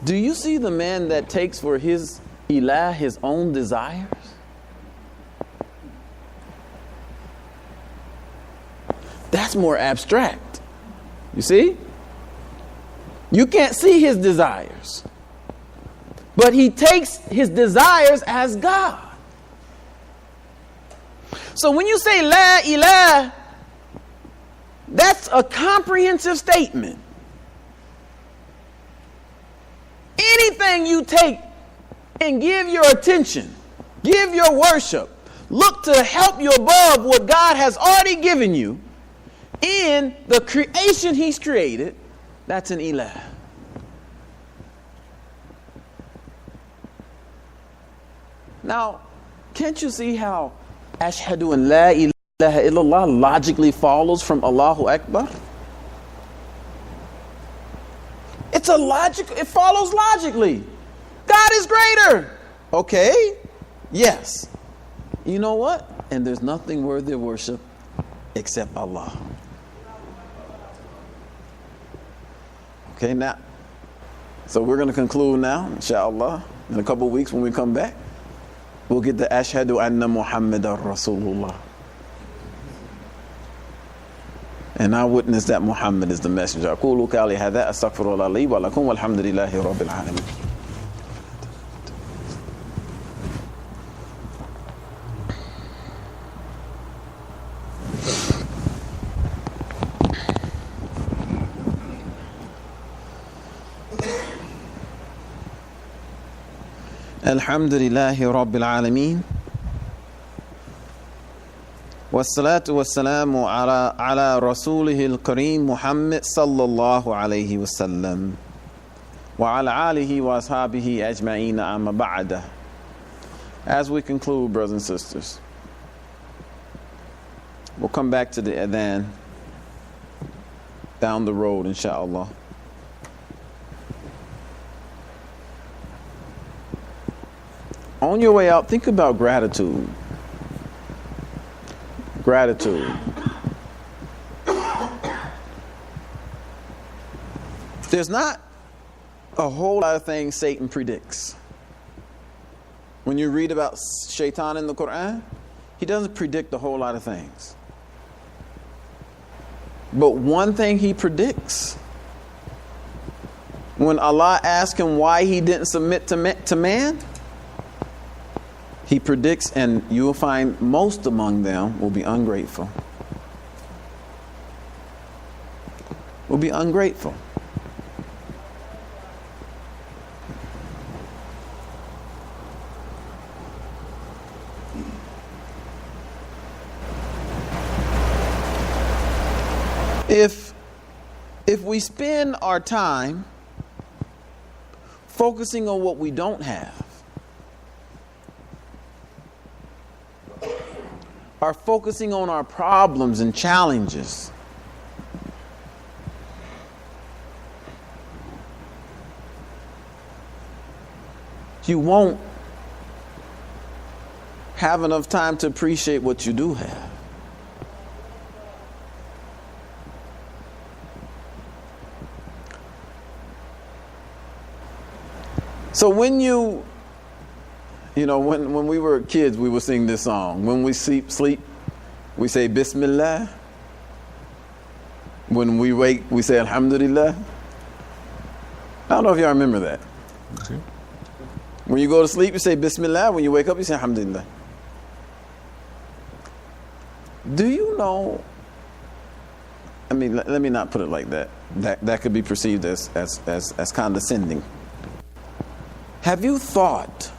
Do you see the man that takes for his ilah his own desires? That's more abstract. You see? You can't see his desires. But he takes his desires as God. So when you say la ilah, that's a comprehensive statement. Anything you take and give your attention, give your worship, look to help you above what God has already given you in the creation he's created, that's an ilah. Now, can't you see how Ashhadu an la ilaha illallah logically follows from Allahu Akbar? It follows logically. God is greater. Okay? Yes. You know what? And there's nothing worthy of worship except Allah. Okay, now. So we're going to conclude now, inshallah. In a couple of weeks when we come back, we'll get the Ashhadu anna Muhammadan Rasulullah. And I witness that Muhammad is the messenger. أقول قولي هذا أستغفر الله لي ولكم والحمد لله رب العالمين. الحمد لله رب العالمين والصلاة والسلام على رسوله الكريم محمد صلى الله عليه وسلم وعلى آله وأصحابه أجمعين أما بعد. As we conclude, brothers and sisters, we'll come back to the adhan down the road, inshallah. On your way out, think about gratitude. Gratitude. There's not a whole lot of things Satan predicts. When you read about Shaitan in the Quran, he doesn't predict a whole lot of things. But one thing he predicts, when Allah asked him why he didn't submit to man, he predicts, and you will find most among them will be ungrateful. Will be ungrateful. If we spend our time focusing on what we don't have, are focusing on our problems and challenges, you won't have enough time to appreciate what you do have. So when when we were kids, we would sing this song. When we sleep, we say Bismillah. When we wake, we say Alhamdulillah. I don't know if y'all remember that. Okay. When you go to sleep, you say Bismillah. When you wake up, you say Alhamdulillah. Do you know? I mean, let me not put it like that. That could be perceived as condescending. Have you thought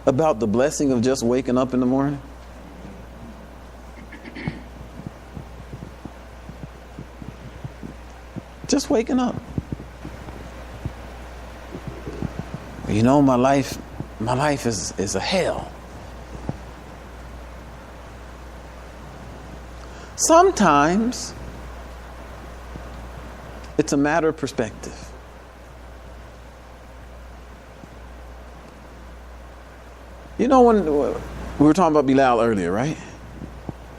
about the blessing of just waking up in the morning? Just waking up. You know, my life is a hell. Sometimes it's a matter of perspective. You know, when we were talking about Bilal earlier, right?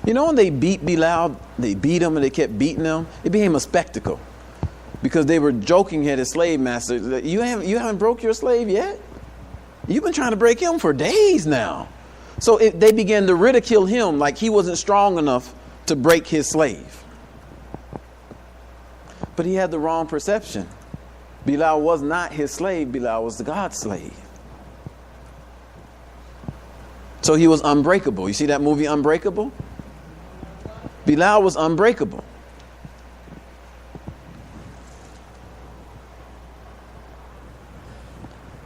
You know, when they beat Bilal, they beat him and they kept beating him, it became a spectacle. because they were joking at his slave master. You haven't broke your slave yet? You've been trying to break him for days now. So they began to ridicule him like he wasn't strong enough to break his slave. But he had the wrong perception. Bilal was not his slave. Bilal was the God's slave. So he was unbreakable. You see that movie Unbreakable? Bilal was unbreakable.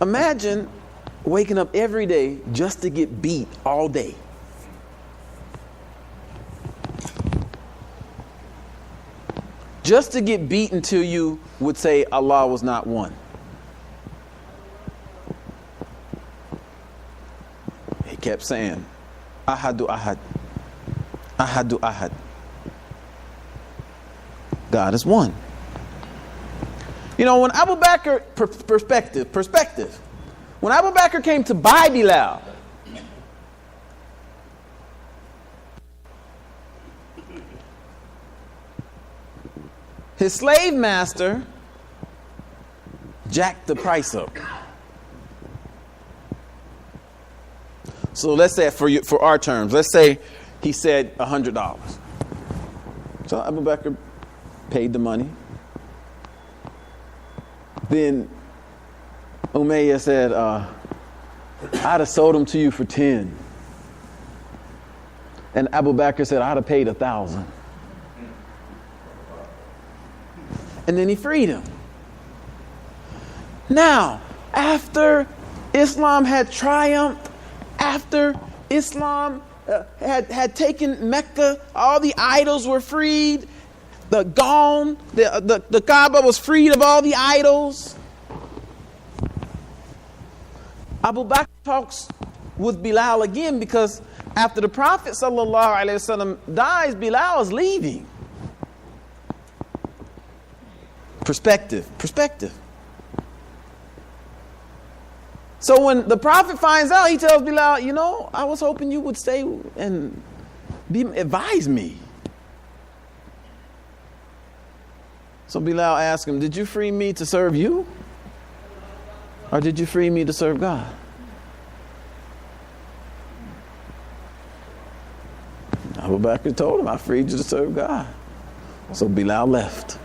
Imagine waking up every day just to get beat all day. Just to get beat until you would say Allah was not one. He kept saying, Ahadu Ahad. Ahadu Ahad. God is one. You know, when Abu Bakr, perspective. When Abu Bakr came to buy Bilal, his slave master jacked the price up. So let's say for our terms, let's say he said $100. So Abu Bakr paid the money. Then Umayyah said, I'd have sold them to you for 10. And Abu Bakr said, I'd have paid 1,000. And then he freed him. Now, after Islam had triumphed, after Islam had taken Mecca, all the idols were freed, the Kaaba was freed of all the idols. Abu Bakr talks with Bilal again because after the Prophet ﷺ dies, Bilal is leaving. Perspective. So when the Prophet finds out, he tells Bilal, you know, I was hoping you would stay and advise me. So Bilal asked him, did you free me to serve you? Or did you free me to serve God? Abu Bakr told him, I freed you to serve God. So Bilal left.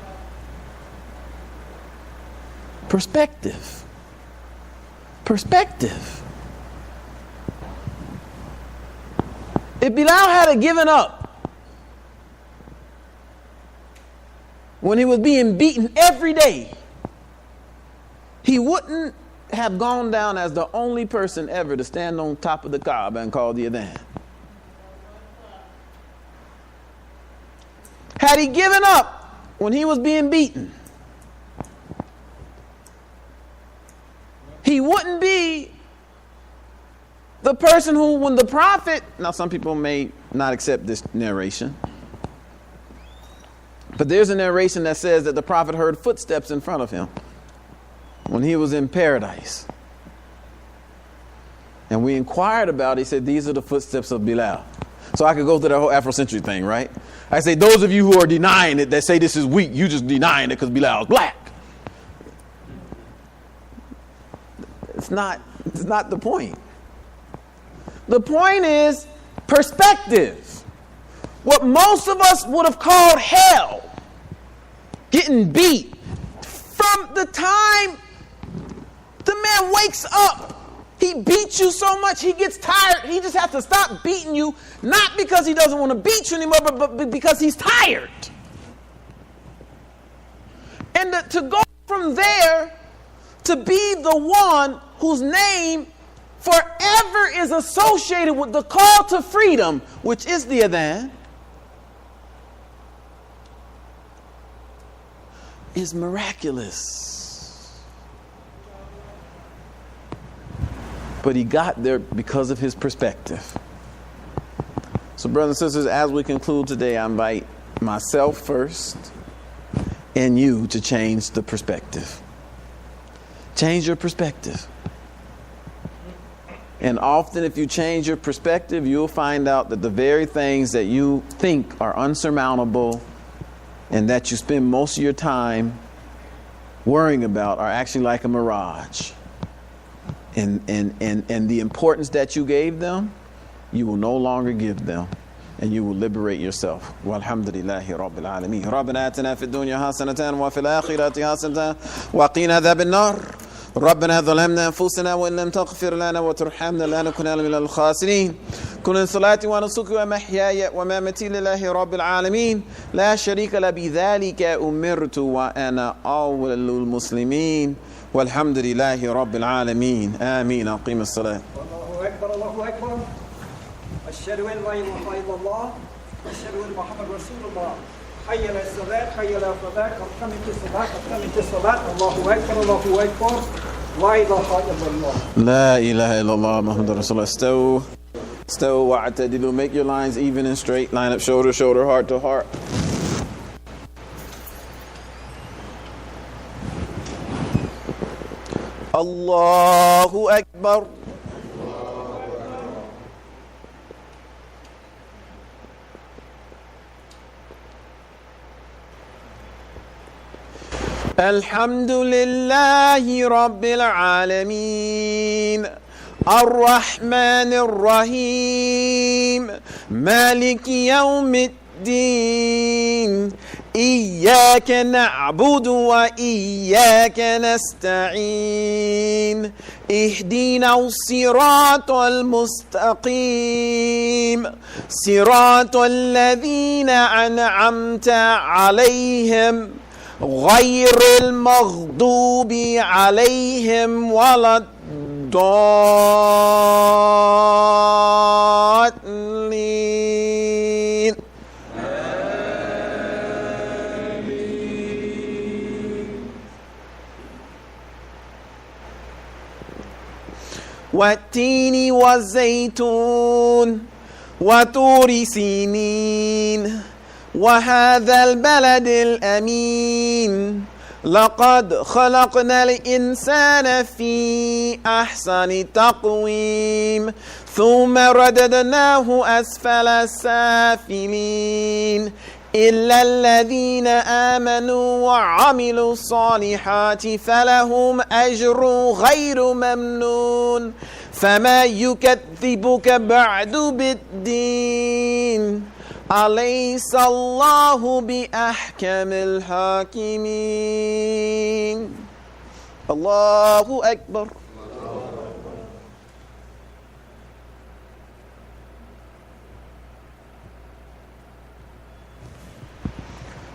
Perspective. If Bilal had given up when he was being beaten every day, he wouldn't have gone down as the only person ever to stand on top of the Kaaba and call the adhan. Had he given up when he was being beaten, he wouldn't be the person who, when the Prophet, now some people may not accept this narration, but there's a narration that says that the Prophet heard footsteps in front of him when he was in paradise. And we inquired about it. He said, these are the footsteps of Bilal. So I could go through the whole Afrocentric thing, right? I say, those of you who are denying it, that say this is weak, you just denying it because Bilal is black. It's not the point. The point is perspective. What most of us would have called hell, getting beat, from the time the man wakes up, he beats you so much he gets tired. He just has to stop beating you, not because he doesn't want to beat you anymore, but because he's tired. And to go from there to be the one whose name forever is associated with the call to freedom, which is the adhan, is miraculous. But he got there because of his perspective. So brothers and sisters, as we conclude today, I invite myself first and you to change the perspective. Change your perspective. And often if you change your perspective, you'll find out that the very things that you think are unsurmountable and that you spend most of your time worrying about are actually like a mirage. And the importance that you gave them, you will no longer give them. And you will liberate yourself. Walhamdulillahi Rabbil Alameen. Rabbana atina fid dunya hasanatan wa fil akhirati hasanatan wa qina adhaban nar. ربنا ظلمنا أنفسنا وإن لم تغفر لنا وترحمنا لنكونن من الخاسرين. كل صلاتي ونسكي ومحياي ومماتي لله رب العالمين لا شريك له بذلك أمرت وأنا أول المسلمين والحمد لله رب العالمين آمين. أقيم الصلاة. الله أكبر الله أكبر. أشهد أن لا إله إلا الله أشهد أن محمد رسول الله. حي على الصلاة حي على الفلاح قد قامت الصلاة قد قامت الصلاة. الله أكبر الله أكبر. لا إله إلا الله. لا إله إلا الله محمد رسول الله. استووا واعتدلوا. Make your lines even and straight. Line up shoulder to shoulder, heart to heart. Allahu Akbar. الحمد لله رب العالمين الرحمن الرحيم مالك يوم الدين إياك نعبد وإياك نستعين اهدنا الصراط المستقيم صراط الذين أنعمت عليهم غير المغضوب عليهم ولا الضالين. والتين والزيتون وطور سينين وهذا البلد الأمين لقد خلقنا الإنسان في أحسن تقويم ثم رددناه أسفل سافلين إلا الذين آمنوا وعملوا الصالحات فلهم أجر غير ممنون فما يكذبك بعد بالدين أليس الله بأحكم الحاكمين. الله أكبر.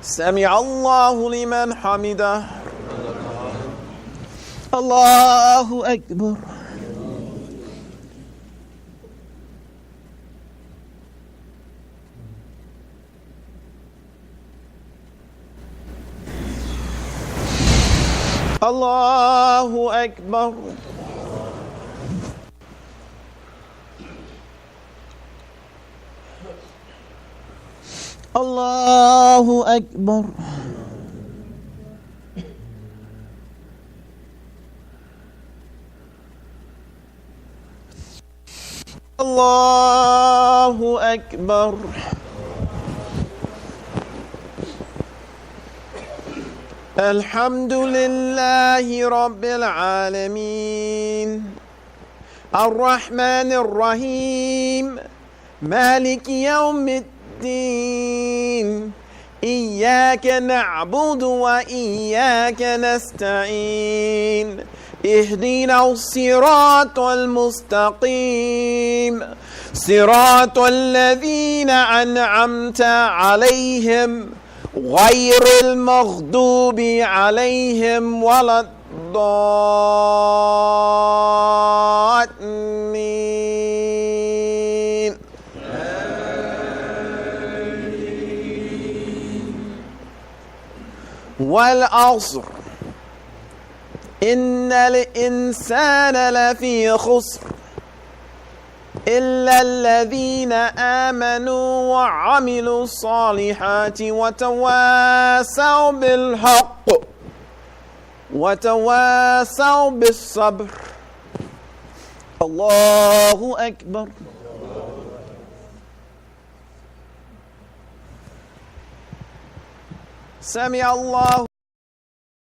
سمع الله لمن حمده. الله أكبر. الله أكبر. الله أكبر. الله أكبر. الحمد لله رب العالمين الرحمن الرحيم مالك يوم الدين إياك نعبد وإياك نستعين اهدنا الصراط المستقيم صراط الذين أنعمت عليهم غير المغضوب عليهم ولا الضالين. والعصر إن الإنسان لفي خسر إلا الذين آمنوا وعملوا الصالحات وتواصوا بالحق وتواصوا بالصبر. الله أكبر. سمع الله